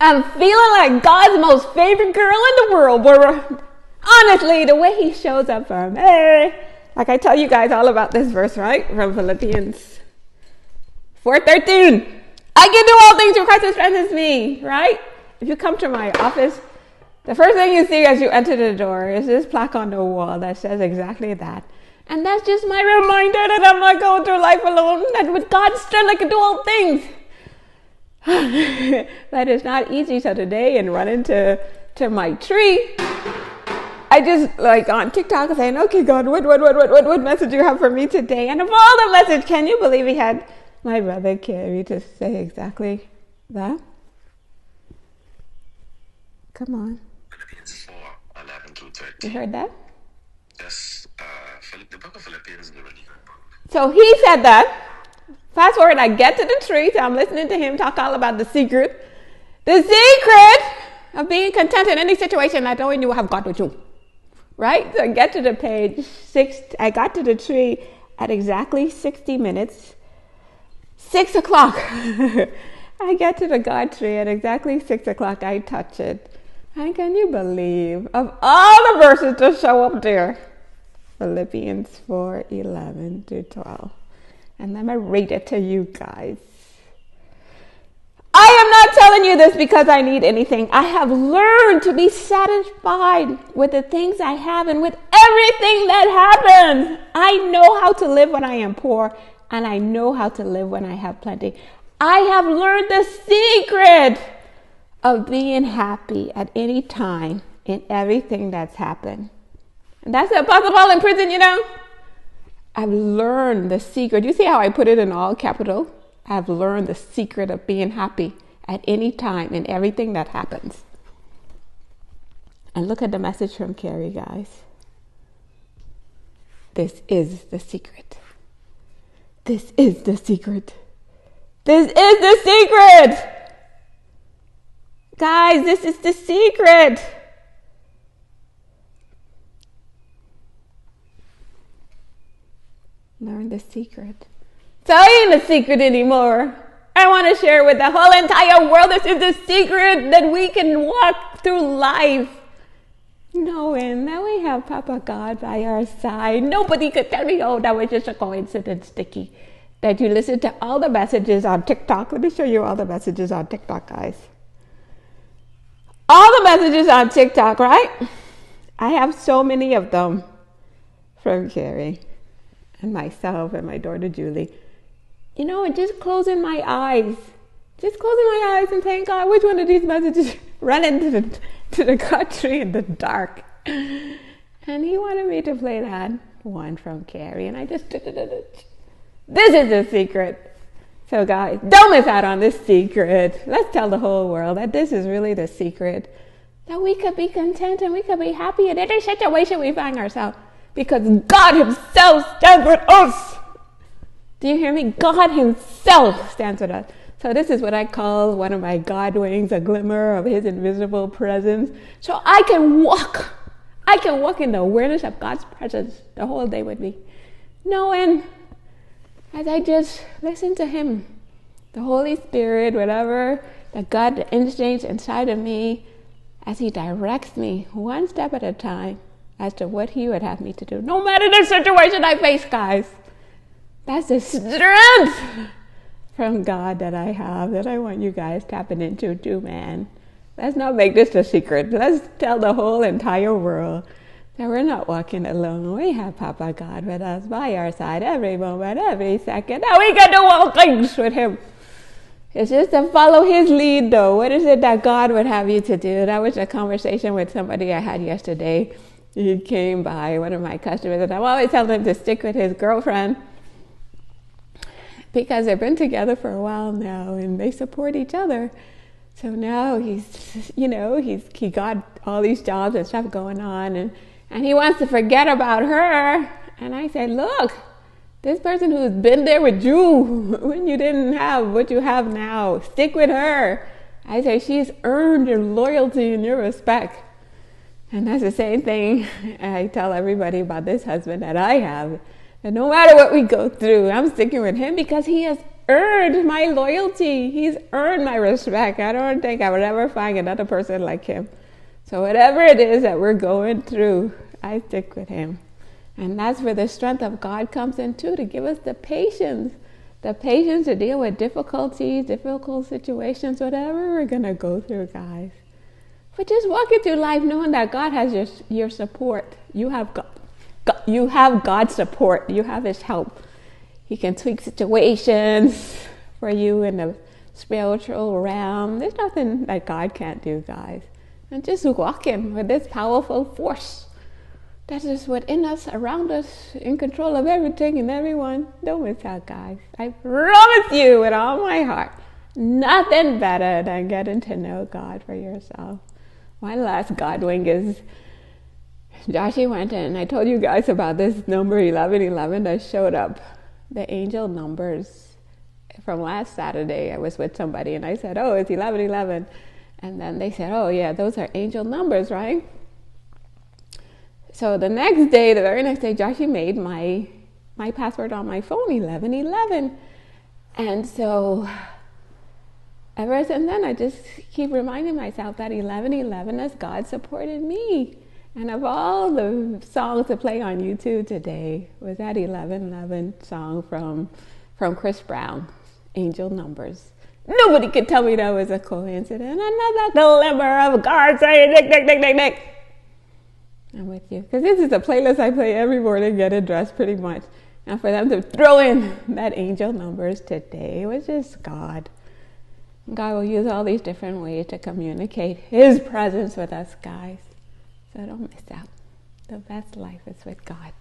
I'm feeling like God's most favorite girl in the world, but honestly, the way he shows up for me, like I tell you guys all about this verse, right? From Philippians 4:13. I can do all things through Christ who strengthens me, right? If you come to my office, the first thing you see as you enter the door is this plaque on the wall that says exactly that. And that's just my reminder that I'm not going through life alone, that with God's strength I can do all things. That is not easy. So today, and running to my tree, I just like on TikTok saying, okay, God, what message you have for me today? And of all the message, can you believe he had my brother Carrie to say exactly that? Come on. Philippians 4:11-13. You heard that? Yes, the book of Philippians is a really good book. So he said that. Fast forward, I get to the tree, so I'm listening to him talk all about the secret. The secret of being content in any situation that only you have God with you. Right? So I get to the page 6. I got to the tree at exactly 60 minutes. 6 o'clock. I get to the God tree at exactly 6 o'clock. I touch it. And can you believe, of all the verses to show up there, Philippians 4:11-12. And let me read it to you guys. I am not telling you this because I need anything. I have learned to be satisfied with the things I have and with everything that happens. I know how to live when I am poor, and I know how to live when I have plenty. I have learned the secret of being happy at any time in everything that's happened. And that's the Apostle Paul in prison, you know. I've learned the secret. You see how I put it in all capital? I've learned the secret of being happy at any time in everything that happens. And look at the message from Carrie, guys. This is the secret. This is the secret. This is the secret. Guys, this is the secret. Learn the secret. So it ain't a secret anymore. I want to share with the whole entire world. This is the secret that we can walk through life knowing that we have Papa God by our side. Nobody could tell me, oh, that was just a coincidence, Sticky. That you listen to all the messages on TikTok. Let me show you all the messages on TikTok, guys. All the messages on TikTok, right? I have so many of them from Carrie and myself and my daughter Julie. You know, and just closing my eyes. Just closing my eyes and saying, God, which one of these messages run into the country in the dark? And he wanted me to play that one from Carrie. And I just did it. This is the secret. So guys, don't miss out on this secret. Let's tell the whole world that this is really the secret. That we could be content and we could be happy in any situation we find ourselves. Because God himself stands with us. Do you hear me? God himself stands with us. So this is what I call one of my God wings, a glimmer of his invisible presence. So I can walk in the awareness of God's presence the whole day with me. Knowing as I just listen to him, the Holy Spirit, whatever, that God, the instincts inside of me, as he directs me one step at a time as to what he would have me to do. No matter the situation I face, guys. That's the strength from God that I have, that I want you guys tapping into too, man. Let's not make this a secret. Let's tell the whole entire world that we're not walking alone. We have Papa God with us by our side every moment, every second. That we can do all things with him. It's just to follow his lead, though. What is it that God would have you to do? That was a conversation with somebody I had yesterday. He came by, one of my customers, and I'm always telling him to stick with his girlfriend because they've been together for a while now and they support each other. So now he got all these jobs and stuff going on and he wants to forget about her. And I said, look, this person who's been there with you when you didn't have what you have now, stick with her. I say, she's earned your loyalty and your respect. And that's the same thing I tell everybody about this husband that I have. And no matter what we go through, I'm sticking with him because he has earned my loyalty. He's earned my respect. I don't think I would ever find another person like him. So whatever it is that we're going through, I stick with him. And that's where the strength of God comes in too, to give us the patience to deal with difficulties, difficult situations, whatever we're going to go through, guys. But just walking through life knowing that God has your support. You have God's support. You have his help. He can tweak situations for you in the spiritual realm. There's nothing that God can't do, guys. And just walking with this powerful force that is within us, around us, in control of everything and everyone. Don't miss out, guys. I promise you with all my heart, nothing better than getting to know God for yourself. My last God wink is Joshie went in. I told you guys about this number 1111 that showed up. The angel numbers from last Saturday. I was with somebody and I said, oh, it's 1111. And then they said, oh yeah, those are angel numbers, right? So the very next day, Joshie made my password on my phone 1111. And so ever since then, I just keep reminding myself that 1111 is God supported me. And of all the songs to play on YouTube today was that 1111 song from Chris Brown, Angel Numbers. Nobody could tell me that was a coincidence. Another glimmer of God saying, Nick, Nick, Nick, Nick, Nick. I'm with you. Because this is a playlist I play every morning, get dressed pretty much. And for them to throw in that Angel Numbers today was just God. God will use all these different ways to communicate his presence with us, guys. So don't miss out. The best life is with God.